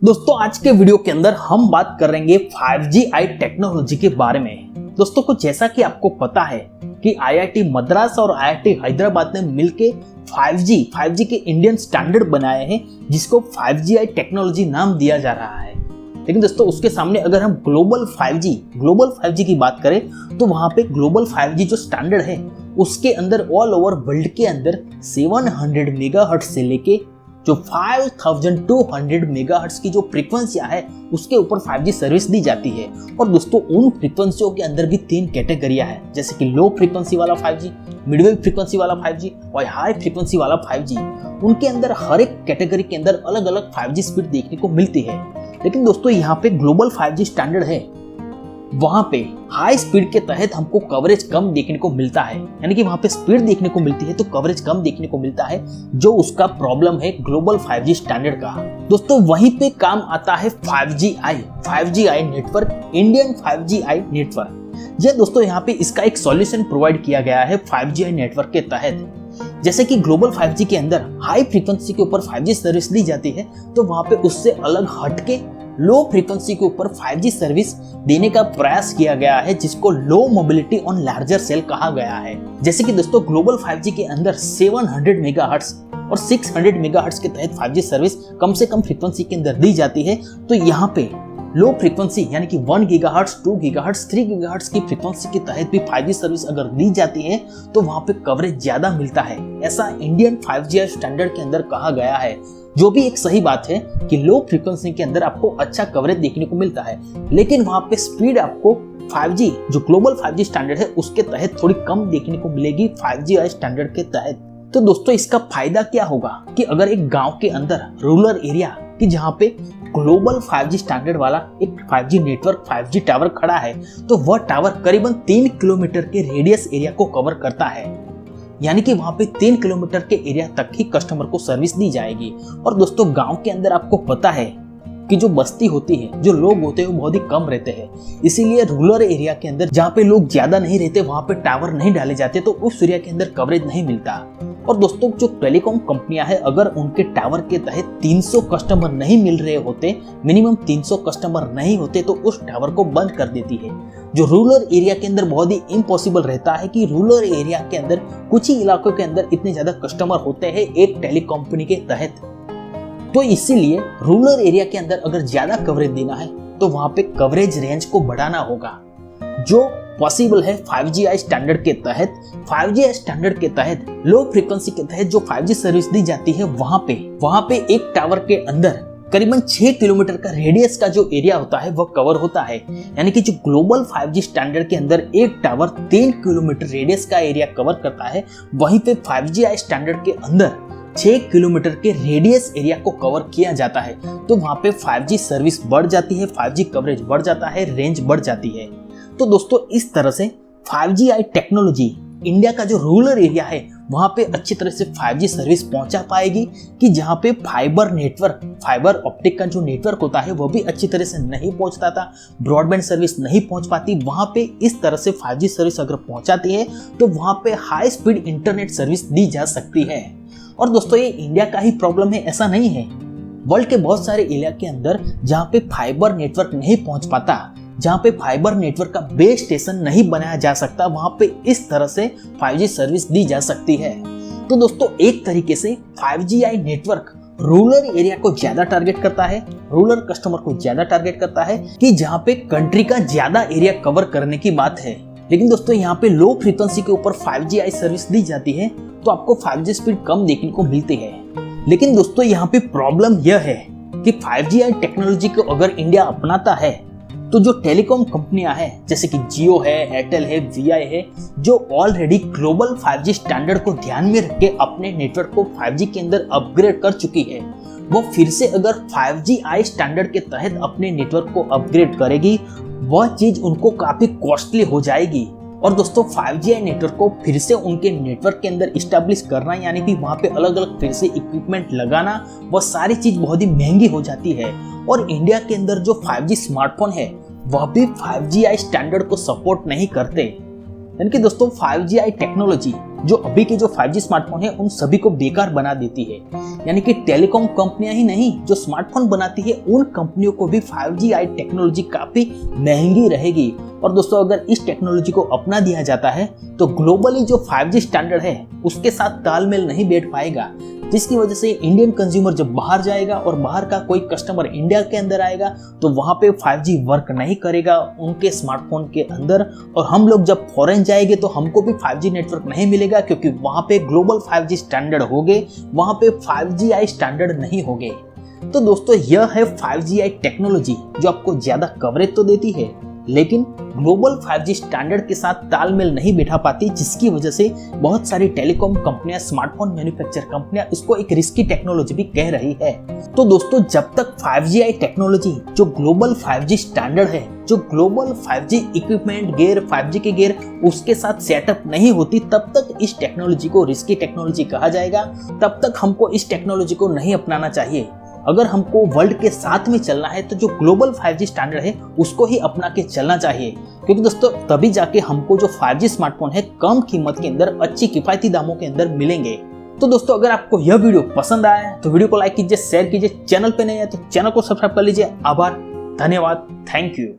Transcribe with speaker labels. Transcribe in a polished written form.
Speaker 1: दोस्तों आज के वीडियो के अंदर हम बात करेंगे 5G आई टेक्नोलॉजी के बारे में। दोस्तों कुछ जैसा कि आपको पता है कि IIT मद्रास और IIT हैदराबाद ने मिलके 5G के इंडियन स्टैंडर्ड बनाए हैं जिसको 5G आई टेक्नोलॉजी नाम दिया जा रहा है। लेकिन दोस्तों उसके सामने अगर हम ग्लोबल 5G की बात करें तो वहां पे ग्लोबल 5G जो स्टैंडर्ड है उसके अंदर ऑल ओवर वर्ल्ड के अंदर 700 मेगाहर्ट्ज से लेके जो 5200 मेगाहर्ट्ज की जो फ्रीक्वेंसियां है उसके ऊपर 5G सर्विस दी जाती है। और दोस्तों उन फ्रीक्वेंसियों के अंदर भी 3 कैटेगरियां हैं, जैसे कि लो फ्रीक्वेंसी वाला 5G, मिडवेव फ्रीक्वेंसी वाला 5G और हाई फ्रीक्वेंसी वाला 5G। उनके अंदर हर एक कैटेगरी के अंदर अलग अलग 5G स्पीड देखने को मिलती है। लेकिन दोस्तों यहाँ पे ग्लोबल 5G स्टैंडर्ड है, वहां पे हाई स्पीड के तहत हमको कवरेज कम देखने को मिलता है, यानी कि वहां पे स्पीड देखने को मिलती है तो कवरेज कम देखने को मिलता है, जो उसका प्रॉब्लम है ग्लोबल 5G स्टैंडर्ड का। दोस्तों वहीं पे काम आता है 5G I network, Indian 5G I network. ये दोस्तों यहाँ पे इसका एक सॉल्यूशन प्रोवाइड किया गया है 5G आई नेटवर्क के तहत। जैसे कि ग्लोबल 5G के अंदर हाई फ्रीक्वेंसी के ऊपर 5G सर्विस दी जाती है, तो वहां पे उससे अलग हटके लो फ्रीक्वेंसी के ऊपर 5G सर्विस देने का प्रयास किया गया है, जिसको लो मोबिलिटी ऑन लार्जर सेल कहा गया है। जैसे कि दोस्तों ग्लोबल 5G के अंदर 700 मेगाहर्ट्ज और 600 मेगाहर्ट्ज के तहत 5G सर्विस कम से कम फ्रीक्वेंसी के अंदर दी जाती है, तो यहाँ पे लो फ्रीक्वेंसी यानी कि 1 गीगाहर्ट्ज, 2 गीगाहर्ट्ज, 3 गीगाहर्ट्ज की फ्रीक्वेंसी के तहत भी 5G सर्विस अगर दी जाती है तो वहां पे कवरेज ज्यादा मिलता है, ऐसा इंडियन 5G स्टैंडर्ड के अंदर कहा गया है। जो भी एक सही बात है कि लो फ्रीक्वेंसी के अंदर आपको अच्छा कवरेज देखने को मिलता है, लेकिन वहां पे स्पीड आपको 5G जो ग्लोबल 5G स्टैंडर्ड है उसके तहत थोड़ी कम देखने को मिलेगी 5G आई स्टैंडर्ड के तहत। तो दोस्तों इसका फायदा क्या होगा कि अगर एक गांव के अंदर रूरल एरिया कि जहां पे ग्लोबल 5G स्टैंडर्ड वाला एक 5G नेटवर्क 5G टावर खड़ा है, तो वह टावर करीबन 3 किलोमीटर के रेडियस एरिया को कवर करता है, यानी कि वहां पे 3 किलोमीटर के एरिया तक ही कस्टमर को सर्विस दी जाएगी। और दोस्तों गांव के अंदर आपको पता है कि जो बस्ती होती है, जो लोग होते हैं वो बहुत ही कम रहते हैं, इसीलिए रूरल एरिया के अंदर जहाँ पे लोग ज्यादा नहीं रहते वहां पे टावर नहीं डाले जाते, तो उस एरिया के अंदर कवरेज नहीं मिलता। और दोस्तों जो टेलीकॉम कंपनियां हैं अगर उनके टावर के तहत 300 कस्टमर नहीं मिल रहे होते, मिनिमम 300 कस्टमर नहीं होते, तो उस टावर को बंद कर देती है। जो रूरल एरिया के अंदर बहुत ही इम्पॉसिबल रहता है कि रूरल एरिया के अंदर कुछ ही इलाकों के अंदर इतने ज्यादा कस्टमर होते हैं एक टेली कंपनी के तहत। तो इसीलिए रूरल एरिया के अंदर अगर ज्यादा कवरेज देना है तो वहां पे कवरेज रेंज को बढ़ाना होगा, जो पॉसिबल है 5G आई स्टैंडर्ड के तहत। 5G आई स्टैंडर्ड के तहत लो फ्रीक्वेंसी के तहत जो 5G सर्विस दी जाती है वहां पे एक टावर के अंदर करीबन 6 किलोमीटर का रेडियस का जो एरिया होता है वह कवर होता है, यानी कि जो ग्लोबल 5G स्टैंडर्ड के अंदर एक टावर 3 किलोमीटर रेडियस का एरिया कवर करता है, वहीं पे 5G आई स्टैंडर्ड के अंदर 6 किलोमीटर के रेडियस एरिया को कवर किया जाता है, तो वहां पे 5G सर्विस बढ़ जाती है, 5G कवरेज बढ़ जाता है, रेंज बढ़ जाती है। तो दोस्तों इस तरह से 5G आई टेक्नोलॉजी इंडिया का जो रूरल एरिया है वहां पे अच्छी तरह से 5G सर्विस पहुंचा पाएगी, कि जहां पे फाइबर ऑप्टिक का जो नेटवर्क होता है वो भी अच्छी तरह से नहीं पहुंचता था, ब्रॉडबैंड सर्विस नहीं पहुंच पाती, वहां पे इस तरह से 5G सर्विस अगर पहुंचाती है तो वहां पे हाई स्पीड इंटरनेट सर्विस दी जा सकती है। और दोस्तों ये इंडिया का ही प्रॉब्लम है ऐसा नहीं है, वर्ल्ड के बहुत सारे एरिया के अंदर जहां पे फाइबर नेटवर्क नहीं पहुंच पाता, जहां पे फाइबर नेटवर्क का बेस स्टेशन नहीं बनाया जा सकता, वहां पे इस तरह से 5G सर्विस दी जा सकती है। तो दोस्तों एक तरीके से 5G I network rural area को ज्यादा टारगेट करता है, रूरल कस्टमर को ज्यादा टारगेट करता है, कि जहां पे कंट्री का ज्यादा एरिया कवर करने की बात है। लेकिन दोस्तों यहाँ पे लो फ्रीक्वेंसी के ऊपर 5G आई सर्विस दी जाती है तो आपको 5G स्पीड कम देखने को मिलती है। लेकिन दोस्तों यहाँ पे प्रॉब्लम यह है कि 5G आई टेक्नोलॉजी को अगर इंडिया अपनाता है तो जो टेलीकॉम कंपनियां हैं जैसे कि जियो है, एयरटेल है, वीआई है, जो ऑलरेडी ग्लोबल 5G स्टैंडर्ड को ध्यान में रख के अपने नेटवर्क को 5G के अंदर अपग्रेड कर चुकी है, वो फिर से अगर 5G आई स्टैंडर्ड के तहत अपने नेटवर्क को अपग्रेड करेगी, वह चीज उनको काफी कॉस्टली हो जाएगी। और दोस्तों 5G आई नेटवर्क को फिर से उनके नेटवर्क के अंदर इस्टेब्लिश करना, यानी कि वहां पे अलग अलग फिर से इक्विपमेंट लगाना, वह सारी चीज बहुत ही महंगी हो जाती है। और इंडिया के अंदर जो 5G स्मार्टफोन है वह भी 5G आई स्टैंडर्ड को सपोर्ट नहीं करते, यानी कि दोस्तों 5G टेक्नोलॉजी जो अभी के जो 5G स्मार्टफोन है उन सभी को बेकार बना देती है। यानी कि टेलीकॉम कंपनियां ही नहीं जो स्मार्टफोन बनाती है उन कंपनियों को भी 5G टेक्नोलॉजी काफी महंगी रहेगी। और दोस्तों अगर इस टेक्नोलॉजी को अपना दिया जाता है तो ग्लोबली जो 5G स्टैंडर्ड है उसके साथ तालमेल नहीं बैठ पाएगा, जिसकी वजह से इंडियन कंज्यूमर जब बाहर जाएगा और बाहर का कोई कस्टमर इंडिया के अंदर आएगा तो वहां पे 5G वर्क नहीं करेगा उनके स्मार्टफोन के अंदर। और हम लोग जब फॉरेन जाएंगे तो हमको भी 5G नेटवर्क नहीं मिलेगा, क्योंकि वहां पे ग्लोबल 5G स्टैंडर्ड होंगे, वहां पे 5G स्टैंडर्ड नहीं होंगे। तो दोस्तों यह है 5G टेक्नोलॉजी जो आपको ज्यादा कवरेज तो देती है लेकिन ग्लोबल 5G स्टैंडर्ड के साथ तालमेल नहीं बिठा पाती, जिसकी वजह से बहुत सारी टेलीकॉम कंपनियां, स्मार्टफोन मैन्युफैक्चर कंपनियां इसको एक रिस्की टेक्नोलॉजी भी कह रही है। तो दोस्तों जब तक 5G टेक्नोलॉजी जो ग्लोबल 5G स्टैंडर्ड है, जो global 5G equipment gear 5G के गियर उसके साथ सेटअप नहीं होती, तब तक इस टेक्नोलॉजी को रिस्की टेक्नोलॉजी कहा जाएगा। तब तक हमको इस टेक्नोलॉजी को नहीं अपनाना चाहिए। अगर हमको वर्ल्ड के साथ में चलना है तो जो ग्लोबल 5G स्टैंडर्ड है उसको ही अपना के चलना चाहिए, क्योंकि दोस्तों तभी जाके हमको जो 5G स्मार्टफोन है कम कीमत के अंदर अच्छी किफायती दामों के अंदर मिलेंगे। तो दोस्तों अगर आपको यह वीडियो पसंद आया है तो वीडियो को लाइक कीजिए, शेयर कीजिए, चैनल पे नहीं है तो चैनल को सब्सक्राइब कर लीजिए। आभार, धन्यवाद, थैंक यू।